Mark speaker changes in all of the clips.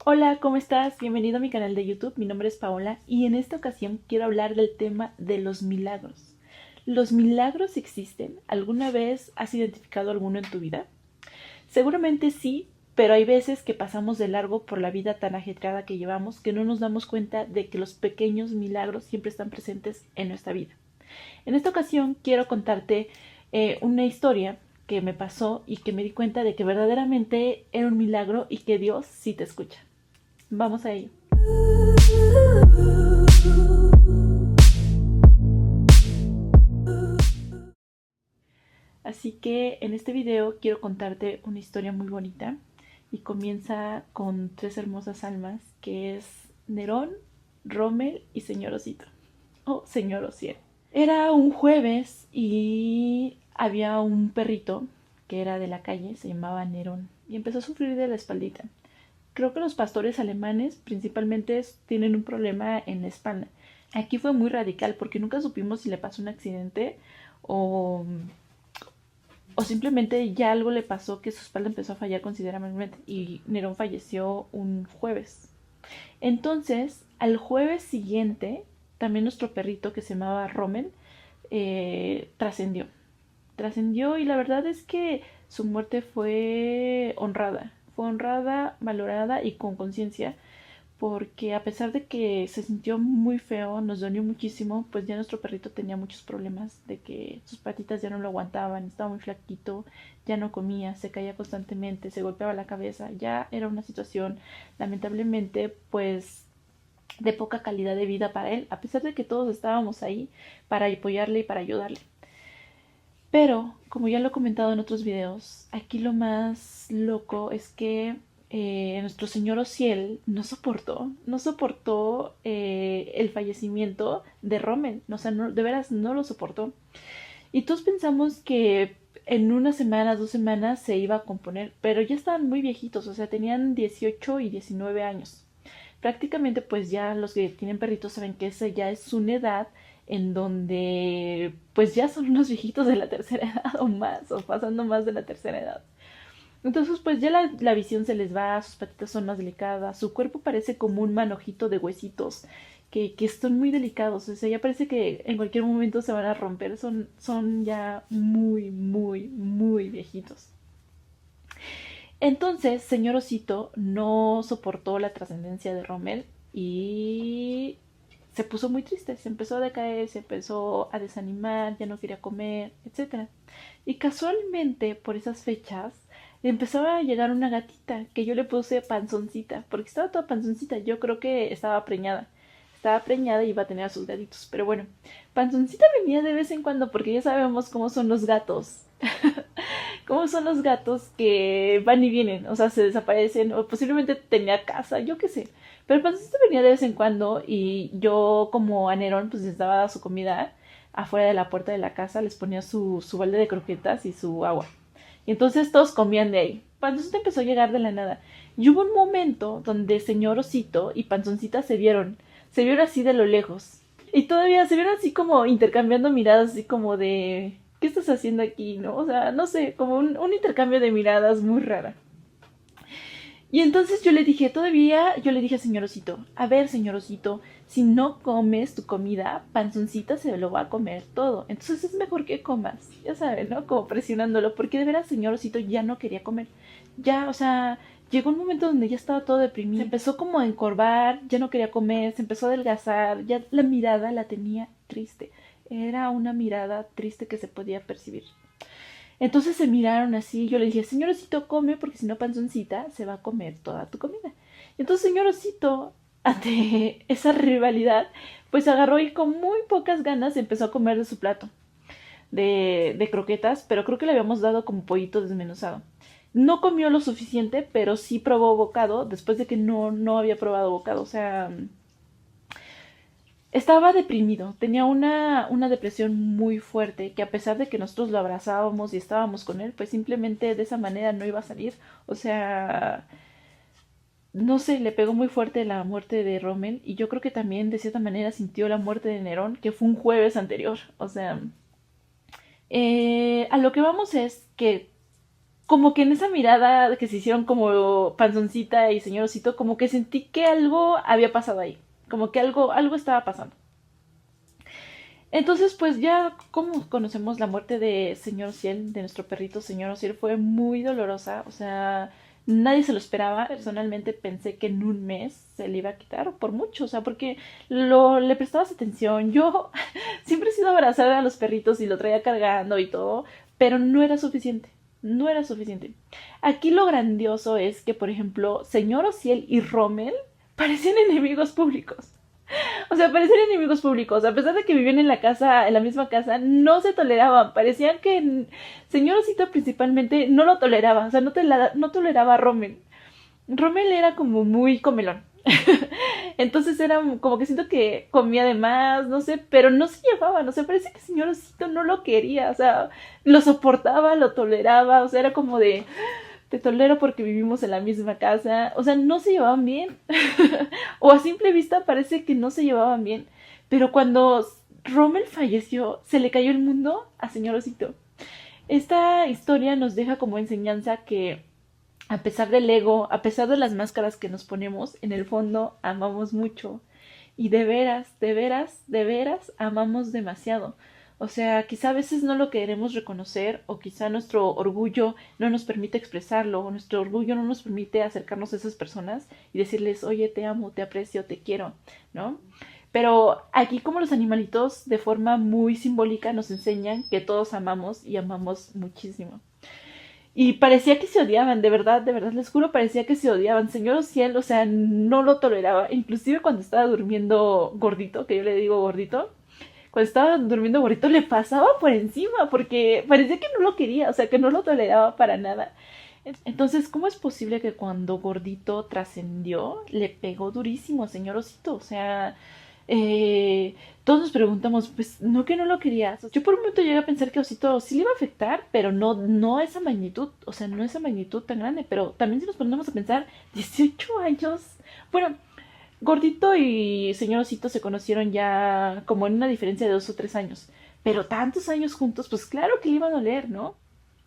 Speaker 1: Hola, ¿cómo estás? Bienvenido a mi canal de YouTube. Mi nombre es Paola y en esta ocasión quiero hablar del tema de los milagros. ¿Los milagros existen? ¿Alguna vez has identificado alguno en tu vida? Seguramente sí, pero hay veces que pasamos de largo por la vida tan ajetreada que llevamos que no nos damos cuenta de que los pequeños milagros siempre están presentes en nuestra vida. En esta ocasión quiero contarte una historia que me pasó y que me di cuenta de que verdaderamente era un milagro y que Dios sí te escucha. Vamos a ello. Así que en este video quiero contarte una historia muy bonita y comienza con tres hermosas almas que es Nerón, Rommel y Señor Osito o Señor Osiel. Era un jueves y había un perrito que era de la calle, se llamaba Nerón y empezó a sufrir de la espaldita. Creo que los pastores alemanes principalmente tienen un problema en la espalda. Aquí fue muy radical porque nunca supimos si le pasó un accidente o, o simplemente ya algo le pasó que su espalda empezó a fallar considerablemente y Nerón falleció un jueves. Entonces, al jueves siguiente, también nuestro perrito que se llamaba Rommel trascendió. Trascendió y la verdad es que su muerte fue honrada, valorada y con conciencia, porque a pesar de que se sintió muy feo, nos dolió muchísimo, pues ya nuestro perrito tenía muchos problemas de que sus patitas ya no lo aguantaban, estaba muy flaquito, ya no comía, se caía constantemente, se golpeaba la cabeza, ya era una situación lamentablemente pues de poca calidad de vida para él, a pesar de que todos estábamos ahí para apoyarle y para ayudarle. Pero, como ya lo he comentado en otros videos, aquí lo más loco es que nuestro señor Ociel no soportó el fallecimiento de Rommel, o sea, de veras no lo soportó. Y todos pensamos que en unas semanas, 2 semanas se iba a componer, pero ya estaban muy viejitos, o sea, tenían 18 y 19 años. Prácticamente pues ya los que tienen perritos saben que esa ya es una edad en donde pues ya son unos viejitos de la tercera edad o más, o pasando más de la tercera edad. Entonces pues ya la visión se les va, sus patitas son más delicadas, su cuerpo parece como un manojito de huesitos que son muy delicados, o sea, ya parece que en cualquier momento se van a romper, son ya muy, muy, muy viejitos. Entonces, señor Osito no soportó la trascendencia de Rommel y se puso muy triste, se empezó a decaer, se empezó a desanimar, ya no quería comer, etcétera. Y casualmente, por esas fechas, empezó a llegar una gatita que yo le puse panzoncita, porque estaba toda panzoncita, yo creo que estaba preñada. Estaba preñada y iba a tener a sus gatitos, pero bueno, panzoncita venía de vez en cuando porque ya sabemos cómo son los gatos. ¿Cómo son los gatos que van y vienen? O sea, se desaparecen o posiblemente tenía casa, yo qué sé. Pero el pancito venía de vez en cuando y yo como a Nerón pues les daba su comida afuera de la puerta de la casa, les ponía su balde de croquetas y su agua. Y entonces todos comían de ahí. Panzoncita empezó a llegar de la nada. Y hubo un momento donde señor Osito y Panzoncita se vieron así de lo lejos. Y todavía se vieron así como intercambiando miradas, así como de, ¿qué estás haciendo aquí? ¿No? O sea, no sé, como un intercambio de miradas muy rara. Y entonces yo le dije al señor Osito, a ver, señor Osito, si no comes tu comida, Panzoncita se lo va a comer todo. Entonces es mejor que comas, ya saben, ¿no? Como presionándolo, porque de veras señor Osito ya no quería comer. Ya, o sea, llegó un momento donde ya estaba todo deprimido. Se empezó como a encorvar, ya no quería comer, se empezó a adelgazar, ya la mirada la tenía triste. Era una mirada triste que se podía percibir. Entonces se miraron así. Yo le dije, señor Osito, come, porque si no, Panzoncita se va a comer toda tu comida. Y entonces, señor Osito, ante esa rivalidad, pues agarró y con muy pocas ganas empezó a comer de su plato de croquetas, pero creo que le habíamos dado como pollito desmenuzado. No comió lo suficiente, pero sí probó bocado después de que no había probado bocado. O sea, estaba deprimido, tenía una depresión muy fuerte que a pesar de que nosotros lo abrazábamos y estábamos con él, pues simplemente de esa manera no iba a salir. O sea, no sé, le pegó muy fuerte la muerte de Rommel y yo creo que también de cierta manera sintió la muerte de Nerón, que fue un jueves anterior. O sea, a lo que vamos es que como que en esa mirada que se hicieron como Panzoncita y Señor Osito, como que sentí que algo había pasado ahí, como que algo estaba pasando. Entonces, pues ya como conocemos la muerte de Señor Ciel, de nuestro perrito Señor Ciel, fue muy dolorosa, o sea, nadie se lo esperaba. Personalmente pensé que en un mes se le iba a quitar, o por mucho, o sea, porque le prestabas atención. Yo siempre he sido abrazada a los perritos y lo traía cargando y todo, pero no era suficiente. No era suficiente. Aquí lo grandioso es que, por ejemplo, Señor Ociel y Rommel parecían enemigos públicos. O sea, parecían enemigos públicos. A pesar de que vivían en la casa, en la misma casa, no se toleraban. Parecían que Señor Osito principalmente no lo toleraba. O sea, no toleraba a Rommel. Rommel era como muy comelón. Entonces era como que siento que comía de más, no sé, pero no se llevaban. O sea, parece que Señor Osito no lo quería. O sea, lo soportaba, lo toleraba. O sea, era como de, te tolero porque vivimos en la misma casa. O sea, no se llevaban bien. O a simple vista parece que no se llevaban bien. Pero cuando Rommel falleció, se le cayó el mundo a Señor Osito. Esta historia nos deja como enseñanza que a pesar del ego, a pesar de las máscaras que nos ponemos, en el fondo amamos mucho. Y de veras, de veras, de veras amamos demasiado. O sea, quizá a veces no lo queremos reconocer o quizá nuestro orgullo no nos permite expresarlo o nuestro orgullo no nos permite acercarnos a esas personas y decirles, oye, te amo, te aprecio, te quiero, ¿no? Pero aquí como los animalitos de forma muy simbólica nos enseñan que todos amamos y amamos muchísimo. Y parecía que se odiaban, de verdad, les juro, parecía que se odiaban. Señor Ociel, o sea, no lo toleraba. Inclusive cuando estaba durmiendo gordito, que yo le digo gordito, cuando estaba durmiendo gordito le pasaba por encima, porque parecía que no lo quería, o sea, que no lo toleraba para nada. Entonces, ¿cómo es posible que cuando gordito trascendió, le pegó durísimo a señor Osito? O sea, todos nos preguntamos, pues, no que no lo querías. Yo por un momento llegué a pensar que Osito sí le iba a afectar, pero no esa magnitud, o sea, no esa magnitud tan grande. Pero también si nos ponemos a pensar, 18 años. Bueno, Gordito y señor Osito se conocieron ya como en una diferencia de 2 o 3 años. Pero tantos años juntos, pues claro que le iba a doler, ¿no?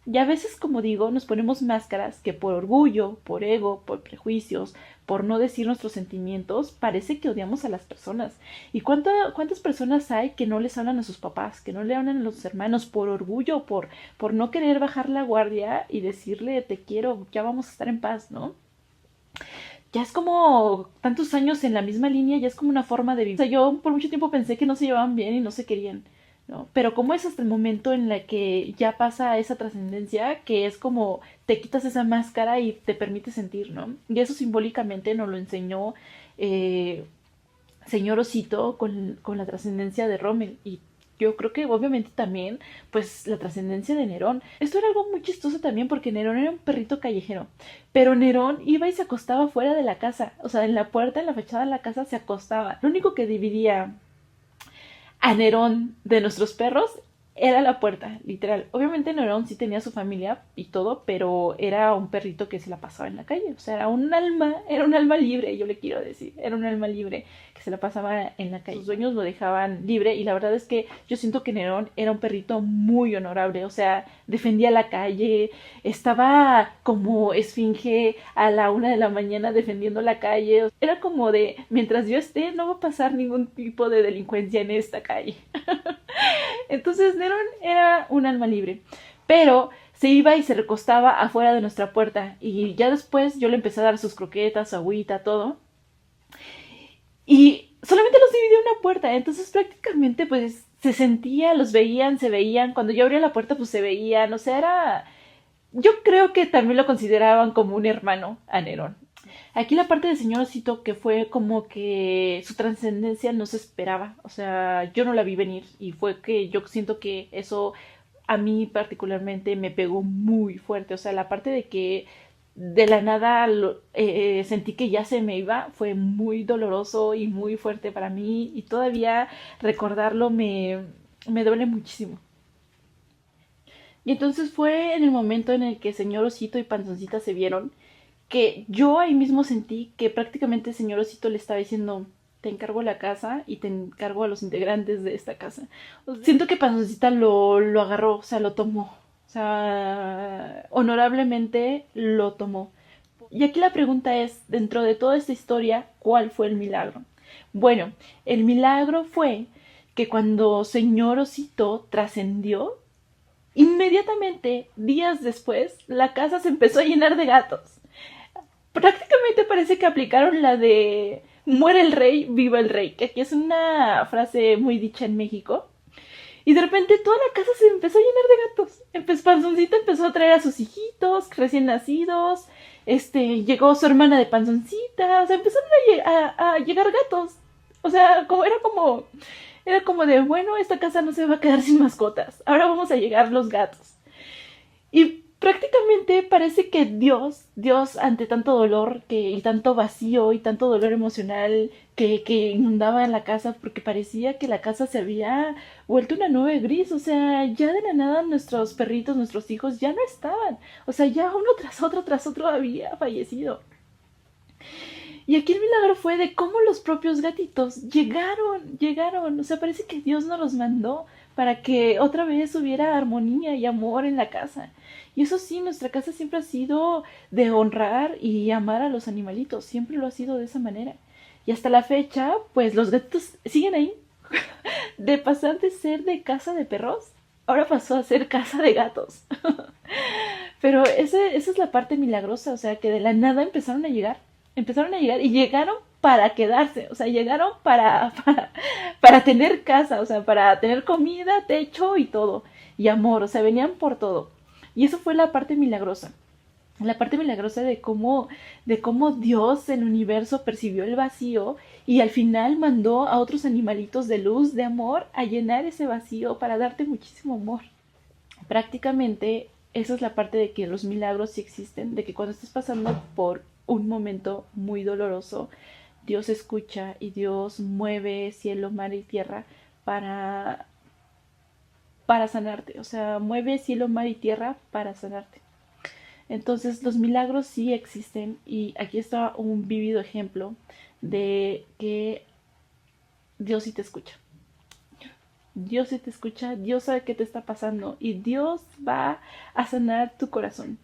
Speaker 1: Y a veces, como digo, nos ponemos máscaras que por orgullo, por ego, por prejuicios, por no decir nuestros sentimientos, parece que odiamos a las personas. ¿Y cuántas personas hay que no les hablan a sus papás, que no le hablan a los hermanos por orgullo, por no querer bajar la guardia y decirle te quiero, ya vamos a estar en paz, ¿no? Ya es como tantos años en la misma línea, ya es como una forma de vivir. O sea, yo por mucho tiempo pensé que no se llevaban bien y no se querían, ¿no? Pero como es hasta el momento en la que ya pasa esa trascendencia, que es como te quitas esa máscara y te permite sentir, ¿no? Y eso simbólicamente nos lo enseñó eh, señor Osito con la trascendencia de Rommel y yo creo que obviamente también pues la trascendencia de Nerón. Esto era algo muy chistoso también porque Nerón era un perrito callejero, pero Nerón iba y se acostaba fuera de la casa, o sea, en la puerta, en la fachada de la casa se acostaba. Lo único que dividía a Nerón de nuestros perros era la puerta, literal. Obviamente Nerón sí tenía su familia y todo, pero era un perrito que se la pasaba en la calle. O sea, era un alma libre, yo le quiero decir. Era un alma libre que se la pasaba en la calle. Sus dueños lo dejaban libre y la verdad es que yo siento que Nerón era un perrito muy honorable. O sea, defendía la calle, estaba como esfinge a la 1 de la mañana defendiendo la calle. Era como de, mientras yo esté, no va a pasar ningún tipo de delincuencia en esta calle. Entonces Nerón era un alma libre, pero se iba y se recostaba afuera de nuestra puerta y ya después yo le empecé a dar sus croquetas, su agüita, todo. Y solamente los dividía una puerta, entonces prácticamente pues se sentía, los veían, se veían, cuando yo abría la puerta pues se veían, o sea, era... Yo creo que también lo consideraban como un hermano a Nerón. Aquí la parte del señor Osito que fue como que su trascendencia no se esperaba, o sea, yo no la vi venir y fue que yo siento que eso a mí particularmente me pegó muy fuerte, o sea, la parte de que de la nada sentí que ya se me iba fue muy doloroso y muy fuerte para mí y todavía recordarlo me duele muchísimo. Y entonces fue en el momento en el que señor Osito y Panzoncita se vieron que yo ahí mismo sentí que prácticamente el señor Osito le estaba diciendo, te encargo la casa y te encargo a los integrantes de esta casa. Siento que Panzoncita lo agarró, o sea, lo tomó. O sea, honorablemente lo tomó. Y aquí la pregunta es, dentro de toda esta historia, ¿cuál fue el milagro? Bueno, el milagro fue que cuando señor Osito trascendió, inmediatamente, días después, la casa se empezó a llenar de gatos. Prácticamente parece que aplicaron la de muere el rey, viva el rey, que aquí es una frase muy dicha en México. Y de repente toda la casa se empezó a llenar de gatos. Panzoncita empezó a traer a sus hijitos recién nacidos. Llegó su hermana de Panzoncita. O sea, empezaron a llegar gatos. O sea, era como de, bueno, esta casa no se va a quedar sin mascotas. Ahora vamos a llegar los gatos. Y prácticamente parece que Dios ante tanto dolor y tanto vacío y tanto dolor emocional que inundaba en la casa, porque parecía que la casa se había vuelto una nube gris, o sea, ya de la nada nuestros perritos, nuestros hijos ya no estaban, o sea, ya uno tras otro había fallecido. Y aquí el milagro fue de cómo los propios gatitos llegaron. O sea, parece que Dios nos los mandó para que otra vez hubiera armonía y amor en la casa. Y eso sí, nuestra casa siempre ha sido de honrar y amar a los animalitos. Siempre lo ha sido de esa manera. Y hasta la fecha, pues los gatos siguen ahí. De pasar de ser de casa de perros, ahora pasó a ser casa de gatos. Pero esa es la parte milagrosa, o sea, que de la nada empezaron a llegar y llegaron para quedarse, o sea, llegaron para tener casa, o sea, para tener comida, techo y todo, y amor, o sea, venían por todo. Y eso fue la parte milagrosa de cómo Dios, el universo, percibió el vacío y al final mandó a otros animalitos de luz, de amor, a llenar ese vacío para darte muchísimo amor. Prácticamente esa es la parte de que los milagros sí existen, de que cuando estés pasando por un momento muy doloroso, Dios escucha y Dios mueve cielo, mar y tierra para, para sanarte. O sea, mueve cielo, mar y tierra para sanarte. Entonces los milagros sí existen y aquí está un vívido ejemplo de que Dios sí te escucha. Dios sí te escucha, Dios sabe qué te está pasando y Dios va a sanar tu corazón.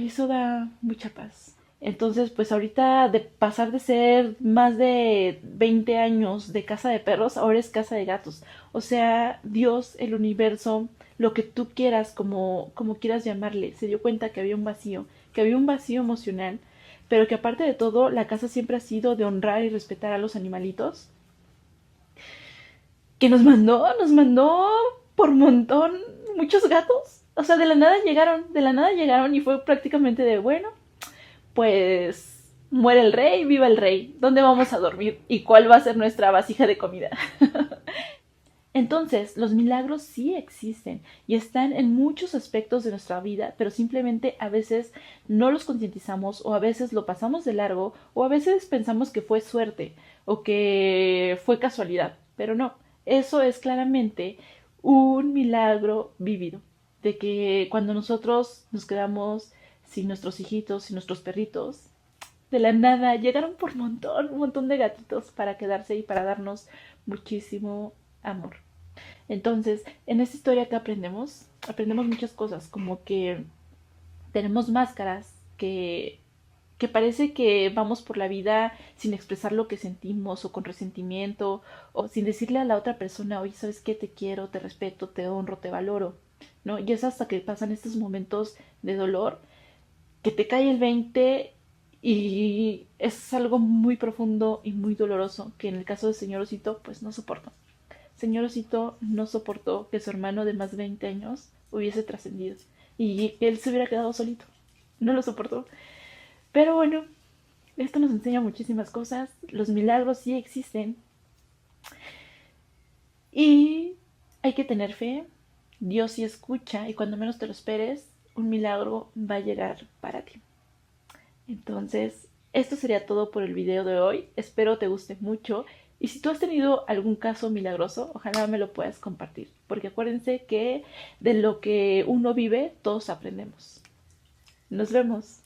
Speaker 1: Eso da mucha paz. Entonces, pues ahorita de pasar de ser más de 20 años de casa de perros, ahora es casa de gatos. O sea, Dios, el universo, lo que tú quieras, como quieras llamarle, se dio cuenta que había un vacío emocional, pero que aparte de todo, la casa siempre ha sido de honrar y respetar a los animalitos. Que nos mandó por montón muchos gatos. O sea, de la nada llegaron y fue prácticamente de, bueno, pues muere el rey, viva el rey, ¿dónde vamos a dormir? ¿Y cuál va a ser nuestra vasija de comida? Entonces, los milagros sí existen y están en muchos aspectos de nuestra vida, pero simplemente a veces no los concientizamos o a veces lo pasamos de largo o a veces pensamos que fue suerte o que fue casualidad, pero no, eso es claramente un milagro vivido, de que cuando nosotros nos quedamos sin nuestros hijitos, sin nuestros perritos, de la nada llegaron por un montón de gatitos para quedarse y para darnos muchísimo amor. Entonces, en esta historia que aprendemos muchas cosas, como que tenemos máscaras que parece que vamos por la vida sin expresar lo que sentimos o con resentimiento o sin decirle a la otra persona, oye, ¿sabes qué? Te quiero, te respeto, te honro, te valoro, ¿no? Y es hasta que pasan estos momentos de dolor que te cae el 20 y es algo muy profundo y muy doloroso que en el caso del señor Osito pues no soportó. Señor Osito no soportó que su hermano de más de 20 años hubiese trascendido y él se hubiera quedado solito. No lo soportó. Pero bueno, esto nos enseña muchísimas cosas. Los milagros sí existen. Y hay que tener fe. Dios sí escucha y cuando menos te lo esperes, un milagro va a llegar para ti. Entonces, esto sería todo por el video de hoy. Espero te guste mucho. Y si tú has tenido algún caso milagroso, ojalá me lo puedas compartir. Porque acuérdense que de lo que uno vive, todos aprendemos. Nos vemos.